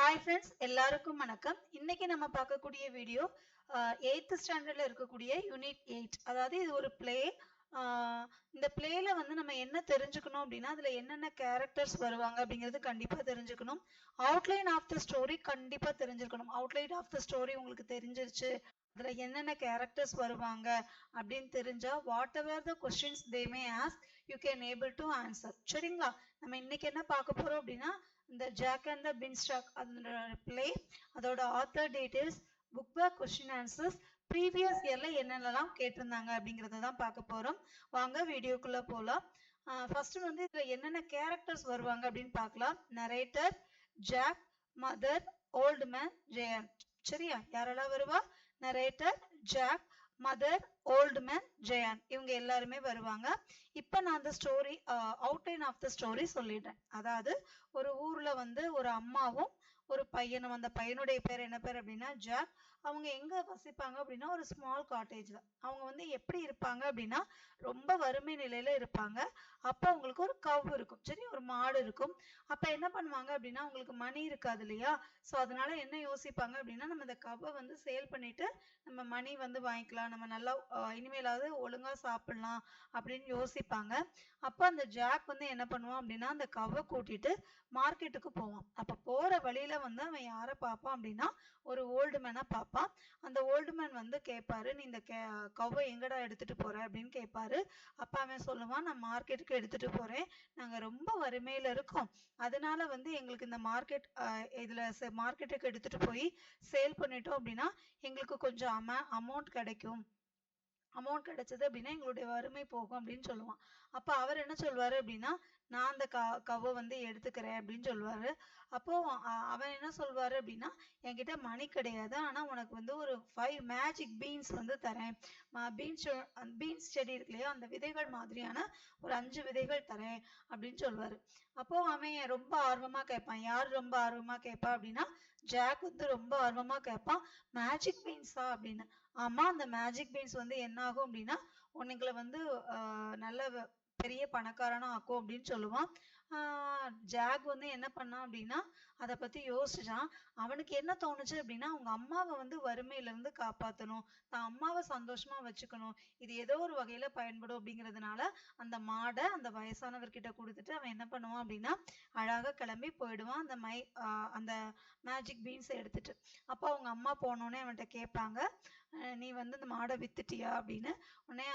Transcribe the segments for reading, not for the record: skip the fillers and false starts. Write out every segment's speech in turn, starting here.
Hi friends, எல்லாருக்கும் வணக்கம். இன்னைக்கு நம்ம பார்க்கக்கூடிய வீடியோ 8th ஸ்டாண்டர்ட்ல இருக்கக்கூடிய யூனிட் 8. அதாவது இது ஒரு பிளே. இந்த பிளேல வந்து நம்ம என்ன தெரிஞ்சுக்கணும் அப்படின்னா, அதுல என்னென்ன கேரக்டர்ஸ் வருவாங்க அப்படிங்கிறது கண்டிப்பா தெரிஞ்சுக்கணும். அவுட்லைன் ஆஃப் த ஸ்டோரி கண்டிப்பா தெரிஞ்சிருக்கணும். அவுட்லைன் ஆஃப் த ஸ்டோரி உங்களுக்கு தெரிஞ்சிருச்சு, அதுல என்னென்ன கேரக்டர்ஸ் வருவாங்க அப்படின்னு தெரிஞ்சா what ever the questions they May ask you can able to answer. சரிங்களா? நம்ம இன்னைக்கு என்ன பார்க்க போறோம் அப்படின்னா, இந்த ஜாக் அண்ட் த பின்ஸ்டாக் அதோட பிளே, அதோட author details, book back, question answers, previous இயர்ல என்னென்னலாம் கேட்டிருந்தாங்க அப்படிங்கறத தான் பார்க்க போறோம். வாங்க வீடியோக்குள்ள போலாம். ஃபர்ஸ்ட் வந்து இதுல என்னென்ன கேரக்டர்ஸ் வருவாங்க அப்படின்னு பார்க்கலாம். Narrator, Jack, mother, old man, giant. சரியா? யாரெல்லாம் வருவா? Narrator, Jack, mother, old man, giant, இவங்க எல்லாருமே வருவாங்க. இப்ப நான் அந்த story outline of the story சொல்லிடுறேன். அதாவது ஒரு ஊர்ல வந்து ஒரு அம்மாவும் ஒரு பையனும், அந்த பையனுடைய பேர் என்ன பேர் அப்படின்னா ஜாக். அவங்க எங்க வசிப்பாங்க அப்படின்னா ஒரு ஸ்மால் காட்டேஜ்ல. அவங்க வந்து எப்படி இருப்பாங்க அப்படின்னா ரொம்ப வறுமை நிலையில இருப்பாங்க. அப்ப அவங்களுக்கு ஒரு கவ் இருக்கும், சரி, ஒரு மாடு இருக்கும். அப்ப என்ன பண்ணுவாங்க அப்படின்னா அவங்களுக்கு மணி இருக்காது இல்லையா? சோ அதனால என்ன யோசிப்பாங்க அப்படின்னா, நம்ம இந்த கவ்வை வந்து சேல் பண்ணிட்டு நம்ம மணி வந்து வாங்கிக்கலாம், நம்ம நல்லா இனிமேலாவது ஒழுங்கா சாப்பிடலாம் அப்படின்னு யோசிப்பாங்க. அப்ப அந்த ஜாக் வந்து என்ன பண்ணுவான் அப்படின்னா அந்த கவ்வை கூட்டிட்டு மார்க்கெட்டுக்கு போவான். அப்ப போற வழியில வந்து அவன் யாரை பார்ப்பான் அப்படின்னா ஒரு ஓல்டு மேனை பார்ப்பான். அந்த ஓல்டு மேன் வந்து கேட்பாரு, நீ இந்த கவ்வை எங்கடா எடுத்துட்டு போற அப்படின்னு கேட்பாரு. அப்ப அவன் சொல்லுவான், நான் மார்க்கெட்டுக்கு எடுத்துட்டு போறேன், நாங்க ரொம்ப வறுமையில இருக்கோம், அதனால வந்து எங்களுக்கு இந்த இதுல மார்க்கெட்டுக்கு எடுத்துட்டு போய் சேல் பண்ணிட்டோம் அப்படின்னா எங்களுக்கு கொஞ்சம் அமௌண்ட் கிடைக்கும், அமௌண்ட் கிடைச்சது அப்படின்னா எங்களுடைய வறுமை போகும் அப்படின்னு சொல்லுவான். அப்ப அவர் என்ன சொல்வாரு அப்படின்னா, நான் அந்த கவ்வை வந்து எடுத்துக்கிறேன் அப்படின்னு சொல்லுவாரு. அப்போ அவன் என்ன சொல்வாரு அப்படின்னா, என்கிட்ட மணி கிடையாது, ஆனா உனக்கு வந்து ஒரு 5 மேஜிக் பீன்ஸ் வந்து தரேன். பீன்ஸ் செடி இருக்கு இல்லையா, அந்த விதைகள் மாதிரியான ஒரு 5 விதைகள் தரேன் அப்படின்னு சொல்லுவாரு. அப்போ அவன் ரொம்ப ஆர்வமா கேட்பான். யார் ரொம்ப ஆர்வமா கேட்பா அப்படின்னா ஜாக் வந்து ரொம்ப ஆர்வமா கேட்பான், மேஜிக் பீன்ஸா அப்படின்னு. ஆமா, அந்த மேஜிக் பீன்ஸ் வந்து என்ன ஆகும் அப்படின்னா உன்னைங்களை வந்து நல்ல பெரிய பணக்காரனா ஆக்கும் அப்படின்னு சொல்லுவான். ஜாக் வந்து என்ன பண்ணான் அப்படின்னா அதை பத்தி யோசிச்சான். அவனுக்கு என்ன தோணுச்சு அப்படின்னா அவங்க அம்மாவை வந்து வறுமையில இருந்து காப்பாற்றணும், தான் அம்மாவை சந்தோஷமா வச்சுக்கணும், இது ஏதோ ஒரு வகையில பயன்படும் அப்படிங்கிறதுனால அந்த மாடை அந்த வயசானவர்கிட்ட கொடுத்துட்டு அவன் என்ன பண்ணுவான் அப்படின்னா அழகா கிளம்பி போயிடுவான் அந்த மேஜிக் பீன்ஸ் எடுத்துட்டு. அப்போ அவங்க அம்மா போனோடனே அவன்கிட்ட கேட்பாங்க, நீ வந்து இந்த மாடை வித்துட்டியா அப்படின்னு. உடனே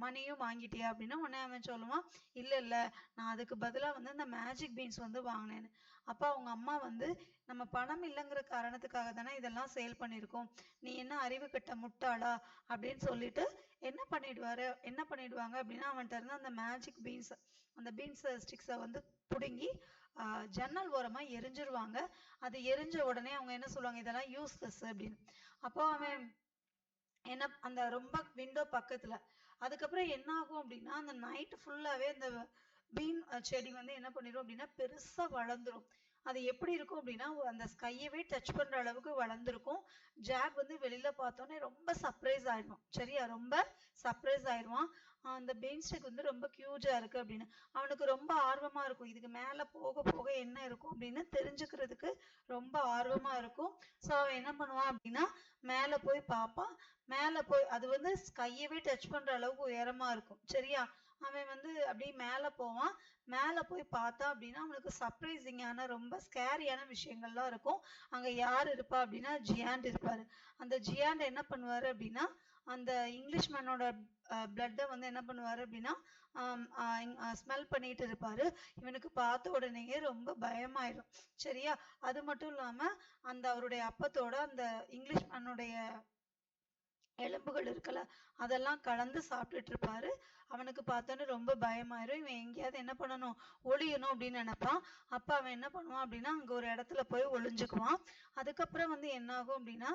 மணியும் வாங்கிட்டியா அப்படின்னு. உடனே அவன் சொல்லுவான், இல்ல இல்ல, நான் அதுக்கு பதிலா வந்து இந்த மேஜிக் பீன்ஸ் வந்து வாங்கினேன்னு. அப்ப அவங்க அம்மா வந்து, நம்ம பணம் இல்லைங்கிற காரணத்துக்காக தானே இதெல்லாம் சேல் பண்ணியிருக்கோம், நீ என்ன அறிவு கெட்ட முட்டாளா அப்படின்னு சொல்லிட்டு என்ன பண்ணிடுவாங்க அப்படின்னா அவன்கிட்ட இருந்து அந்த மேஜிக் பீன்ஸ், அந்த பீன்ஸ் ஸ்டிக்ஸை வந்து புடுங்கி ஜன்னல் ஓரமா எரிஞ்சிருவாங்க. அது எரிஞ்ச உடனே அவங்க என்ன சொல்லுவாங்க, இதெல்லாம் யூஸ்லெஸ் அப்படின்னு. அப்போ அவன் என்ன அந்த ரொம்ப விண்டோ பக்கத்துல. அதுக்கப்புறம் என்ன ஆகும் அப்படின்னா அந்த நைட் ஃபுல்லாவே அந்த பீன் செடி வந்து என்ன பண்ணிடும் அப்படின்னா பெருசா வளர்ந்துரும். அது எப்படி இருக்கும் அப்படின்னா அந்த ஸ்கையவே டச் பண்ற அளவுக்கு வளர்ந்துருக்கும். ஜாக் வந்து வெளியில பார்த்தோன்னே ரொம்ப சர்ப்ரைஸ் ஆயிடுவான். சரியா? ரொம்ப சர்ப்ரைஸ் ஆயிடுவான். அந்த பீன் ஸ்டிக் வந்து ரொம்ப கியூஜா இருக்கு அப்படின்னு. அவனுக்கு ரொம்ப ஆர்வமா இருக்கும், இதுக்கு மேல போக போக என்ன இருக்கும் அப்படின்னு தெரிஞ்சுக்கிறதுக்கு ரொம்ப ஆர்வமா இருக்கும். ஸோ அவன் என்ன பண்ணுவான் அப்படின்னா மேல போய் பார்ப்பான். மேல போய் அது வந்து ஸ்கையவே டச் பண்ற அளவுக்கு உயரமா இருக்கும். சரியா? அவன் வந்து அப்படியே மேல போவான். மேல போய் பார்த்தா அப்படின்னா அவனுக்கு சர்ப்ரைசிங்கான ரொம்ப ஸ்கேரியான விஷயங்கள்லாம் இருக்கும். அங்க யார் இருப்பா அப்படின்னா ஜியாண்ட் இருப்பாரு. அந்த ஜியாண்ட் என்ன பண்ணுவாரு அப்படின்னா அந்த இங்கிலீஷ் மேனோட பிளட்டை வந்து என்ன பண்ணுவாரு அப்படின்னா ஸ்மெல் பண்ணிட்டு இருப்பாரு. இவனுக்கு பார்த்த உடனேயே ரொம்ப பயமாயிடும். சரியா? அது மட்டும் இல்லாம அந்த அவருடைய அப்பத்தோட அந்த இங்கிலீஷ் மேனுடைய எலும்புகள் இருக்குல்ல, அதெல்லாம் கலந்து சாப்பிட்டுட்டு இருப்பாரு. அவனுக்கு பார்த்தோன்னே ரொம்ப பயமாயிரும். இவன் எங்கேயாவது என்ன பண்ணணும், ஒளியணும் அப்படின்னு நினைப்பான். அப்ப அவன் என்ன பண்ணுவான் அப்படின்னா அங்க ஒரு இடத்துல போய் ஒளிஞ்சுக்குவான். அதுக்கப்புறம் வந்து என்ன ஆகும் அப்படின்னா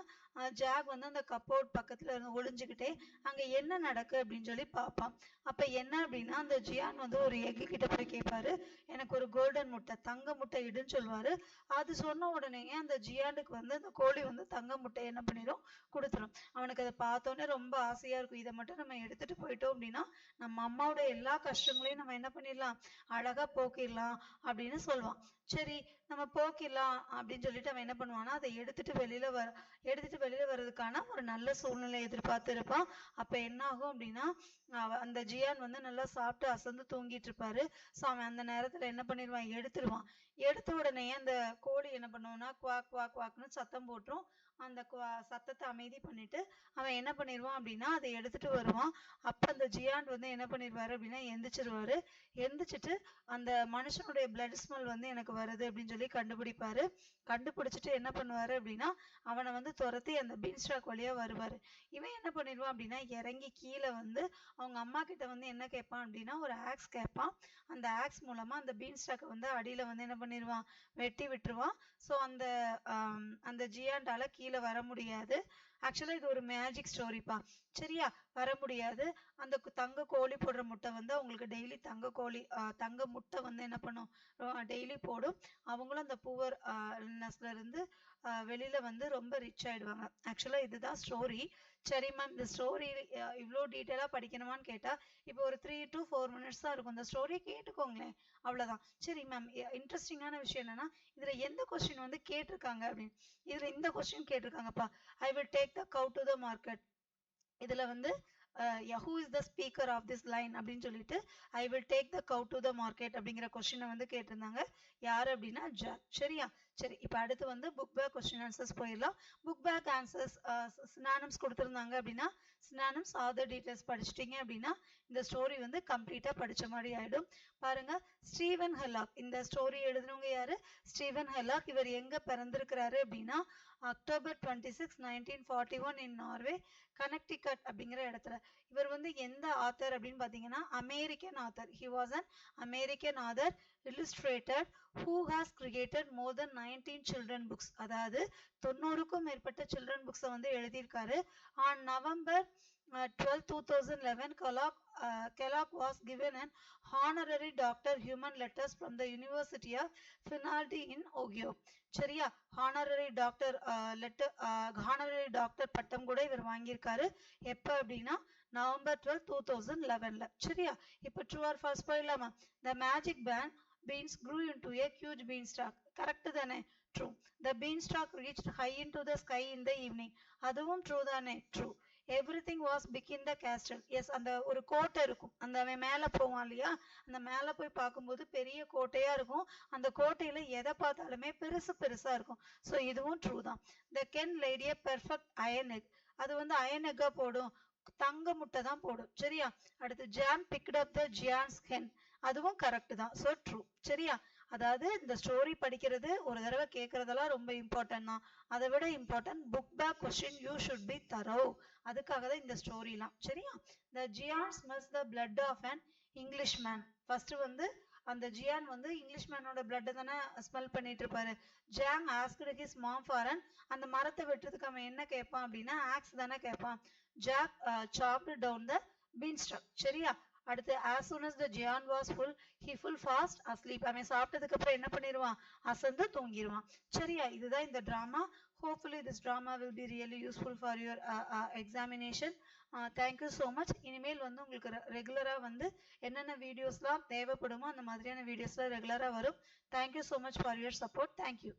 ஜாக் வந்து அந்த கப்போர்ட் பக்கத்துல இருந்து ஒளிஞ்சுக்கிட்டே அங்க என்ன நடக்கு அப்படின்னு சொல்லி பார்ப்பான். அப்ப என்ன அப்படின்னா அந்த ஜியான் வந்து ஒரு எக்கு கிட்ட போய் கேட்பாரு, எனக்கு ஒரு கோல்டன் முட்டை, தங்க முட்டை இடுன்னு சொல்லுவாரு. அது சொன்ன உடனே அந்த ஜியாண்டுக்கு வந்து அந்த கோழி வந்து தங்க முட்டை என்ன பண்ணிடும், கொடுத்துரும். அவனுக்கு அதை பார்த்தோன்னே ரொம்ப ஆசையா இருக்கும். இதை மட்டும் நம்ம எடுத்துட்டு போயிட்டோம் அப்படின்னா நம்ம அம்மாவோட எல்லா கஷ்டங்களையும் நம்ம என்ன பண்ணிடலாம், அழகா போக்கிடலாம் அப்படின்னு சொல்லுவான். சரி நம்ம போக்கிடலாம் அப்படின்னு சொல்லிட்டு அவன் என்ன பண்ணுவான்னா அதை எடுத்துட்டு வெளியில வர்றதுக்கான ஒரு நல்ல சூழ்நிலை எதிர்பார்த்து இருப்பான். அப்ப என்ன ஆகும் அப்படின்னா அந்த ஜியான் வந்து நல்லா சாப்பிட்டு அசந்து தூங்கிட்டு இருப்பாரு. ஸோ அவன் அந்த நேரத்துல என்ன பண்ணிடுவான், எடுத்துருவான். எடுத்த உடனே அந்த கோழி என்ன பண்ணுவான்னா குவாக் குவாக் குவாக்னு சத்தம் போட்டுரும். அந்த சத்தத்தை அமைதி பண்ணிட்டு அவன் என்ன பண்ணிடுவான் அப்படின்னா அதை எடுத்துட்டு வருவான். அப்ப அந்த ஜியான் வந்து என்ன பண்ணிடுவாரு அப்படின்னா எந்திரிச்சிருவாரு. எந்திரிச்சிட்டு அந்த மனுஷனுடைய பிளட் ஸ்மெல் வந்து எனக்கு வருது அப்படின்னு சொல்லி கண்டுபிடிப்பாரு. கண்டுபிடிச்சிட்டு என்ன பண்ணுவாரு அப்படின்னா அவனை வந்து துரத்தி அந்த பீன்ஸ்டாக் வழியா வருவாரு. இவன் என்ன பண்ணிடுவான் அப்படின்னா இறங்கி கீழே வந்து அவங்க அம்மா கிட்ட வந்து என்ன கேட்பான் அப்படின்னா ஒரு ஆக்ஸ் கேட்பான். அந்த ஆக்ஸ் மூலமா அந்த பீன்ஸ்டாக்கை வந்து அடியில வந்து என்ன பண்ணிடுவான், வெட்டி விட்டுருவான். ஸோ அந்த ஜியாண்டால கீழே வர முடியாது. ஆக்சுவலா இது ஒரு மேஜிக் ஸ்டோரிப்பா. சரியா, வர முடியாது. அந்த தங்க கோழி போடுற முட்டை வந்து அவங்களுக்கு டெய்லி தங்க முட்டை வந்து என்ன பண்ணும், டெய்லி போடும். அவங்களும் அந்த புவர் இருந்து வெளியில வந்து ரொம்ப ரிச் ஆயிடுவாங்க. ஆக்சுவலா இதுதான் ஸ்டோரி. சரி மேம், இந்த ஸ்டோரி இவ்வளோ டீட்டெயிலா படிக்கணுமான்னு கேட்டா இப்போ ஒரு 3 to 4 minutes தான் இருக்கும். இந்த ஸ்டோரியை கேட்டுக்கோங்களேன், அவ்வளவுதான். சரி மேம், இன்ட்ரெஸ்டிங்கான விஷயம் என்னன்னா இதுல எந்த கொஸ்டின் வந்து கேட்டிருக்காங்க அப்படின்னு, இதுல இந்த question கேட்டிருக்காங்கப்பா. I will take the cow to the market. இதுல வந்து who is the speaker of this line அப்படின்னு சொல்லிட்டு I will take the cow to the market அப்படிங்கிற கொஸ்டினை வந்து கேட்டிருந்தாங்க. யாரு அப்படின்னா ஜாக். சரியா, சரி இப்போ அடுத்து வந்து புக் பேக் கொஸ்டின் ஆன்சர்ஸ் போயிடலாம். புக் பேக் ஆன்சர்ஸ் சினானிம்ஸ் கொடுத்துருந்தாங்க அப்படின்னா சினானிம்ஸ் ஆதர் டீடைல்ஸ் படிச்சிட்டிங்க அப்படின்னா இந்த ஸ்டோரி வந்து கம்ப்ளீட்டா படிச்ச மாதிரி ஆயிடும். பாருங்க, ஸ்டீவன் ஹெல்லாக். இந்த ஸ்டோரி எழுதுனவங்க யாரு, ஸ்டீவன் ஹெல்லாக். இவர் எங்க பிறந்திருக்கிறாரு அப்படின்னா அக்டோபர் 26, 1941 இன் நார்வே, கனெக்டிகட் அப்படிங்கிற இடத்துல. இவர் வந்து எந்த ஆத்தர் அப்படின்னு பாத்தீங்கன்னா American author. He was an American author, illustrator who has created more than 19 children books. அதாவது 90க்கும் மேற்பட்ட children books வந்து எழுதியிருக்காரு. on November 12, 2011, Kellogg was given an honorary Doctor Human Letters from the University of Cincinnati in Ohio. சரியா, honorary doctor பட்டம் கூட இவர் வாங்கியிருக்காரு. எப்ப அப்படின்னா நவம்பர் 12, 2011. சரியா, இப்ப ட்ரூ ஆர் ஃபால்ஸ் போயிடலாமா. The magic beans grew into a huge beanstalk. Correct தானே, true. The beanstalk reached high into the sky in the evening. அதுவும் ட்ரூ தானே, true. Everything was big in the castle. Yes, அந்த ஒரு கோட்டை இருக்கும், அந்த அவன் மேலே போவான் இல்லையா, அந்த மேலே போய் பார்க்கும்போது பெரிய கோட்டையா இருக்கும். அந்த கோட்டையில எதை பார்த்தாலுமே பெருசு பெருசா இருக்கும். ஸோ இதுவும் ட்ரூ தான். The hen laid a perfect iron egg. அது வந்து அயன் எக்கா போடும், தங்க முட்டை தான் போடும். சரியா, அடுத்து ஜான் பிக்ட் அப் த ஜியான்ஸ் ஹென். அதுவும் கரெக்ட் தான். So true. சரியா, அதாவது இந்த ஸ்டோரி படிக்கிறது ஒரு தடவை கேட்கறதெல்லாம் ரொம்ப இம்பார்ட்டன்ட் தான். அதை விட important book back question you should be thorough. அதுக்காக தான் இந்த ஸ்டோரிலாம். சரியா, the giant smells the blood of an English man. First வந்து அந்த ஜியான் வந்து இங்கிலீஷ் மேனோட பிளட் தானே ஸ்மெல் பண்ணிட்டு இருப்பாரு. Jack asked his mom for an. அந்த மரத்தை வெட்டுறதுக்கு அவன் என்ன கேட்பான் அப்படின்னா ஆக்ஸ் தானே கேட்பான். ஜாக் சாப்டு டவுன் த பீன்ஸ்டாக். சரியா, அடுத்து as soon as the Jian was full, he full fast asleep. அவன் சாப்பிட்டதுக்கு அப்புறம் என்ன பண்ணிடுவான், அசந்து தூங்கிடுவான். சரியா, இதுதான் இந்த drama. Hopefully this drama will be really useful for your examination. Thank you so much. இனிமேல் வந்து உங்களுக்கு ரெகுலரா வந்து என்னென்ன வீடியோஸ்லாம் தேவைப்படுமோ அந்த மாதிரியான வீடியோஸ்லாம் ரெகுலரா வரும். Thank you so much for your support. Thank you.